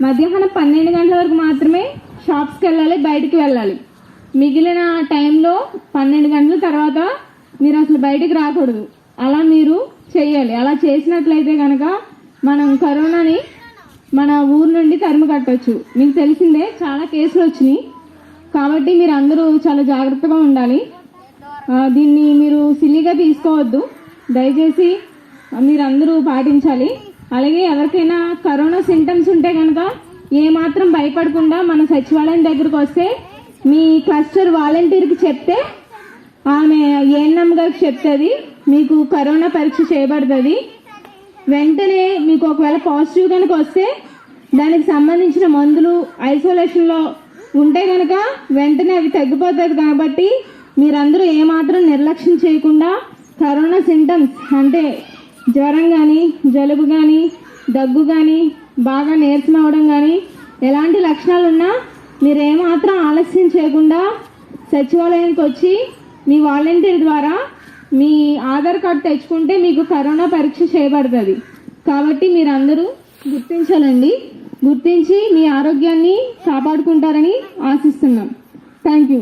మధ్యాహ్నం 12 గంటల వరకు మాత్రమే షాప్స్కి వెళ్ళాలి, బయటికి వెళ్ళాలి. మిగిలిన టైంలో 12 గంటల తర్వాత మీరు అసలు బయటికి రాకూడదు. అలా మీరు చేయాలి. అలా చేసినట్లయితే కనుక మనం కరోనాని మన ఊరు నుండి తరిమి కట్టవచ్చు. మీకు తెలిసిందే చాలా కేసులు వచ్చినాయి. కాబట్టి మీరు అందరూ చాలా జాగ్రత్తగా ఉండాలి. దీన్ని మీరు సిల్లీగా తీసుకోవద్దు. దయచేసి మీరందరూ పాటించాలి. అలాగే ఎవరికైనా కరోనా సింటమ్స్ ఉంటే కనుక ఏమాత్రం భయపడకుండా మన సచివాలయం దగ్గరకు వస్తే మీ క్లస్టర్ వాలంటీర్కి చెప్తే ఆమె ఏఎన్ఎం గారికి చెప్తుంది, మీకు కరోనా పరీక్ష చేయబడుతుంది. వెంటనే మీకు ఒకవేళ పాజిటివ్ కనుక వస్తే దానికి సంబంధించిన మందులు ఐసోలేషన్లో ఉంటే కనుక వెంటనే అవి తగ్గిపోతుంది. కాబట్టి మీరందరూ ఏమాత్రం నిర్లక్ష్యం చేయకుండా కరోనా సింటమ్స్ అంటే జ్వరం కానీ, జలుబు కానీ, దగ్గు కానీ, బాగా నీరసం అవడం కానీ ఎలాంటి లక్షణాలు ఉన్నా మీరేమాత్రం ఆలస్యం చేయకుండా సచివాలయానికి వచ్చి మీ వాలంటీర్ ద్వారా మీ ఆధార్ కార్డు తెచ్చుకుంటే మీకు కరోనా పరీక్ష చేయబడుతుంది. కాబట్టి మీరందరూ గుర్తించాలండి. గుర్తించి మీ ఆరోగ్యాన్ని కాపాడుకుంటారని ఆశిస్తున్నాం. Thank you.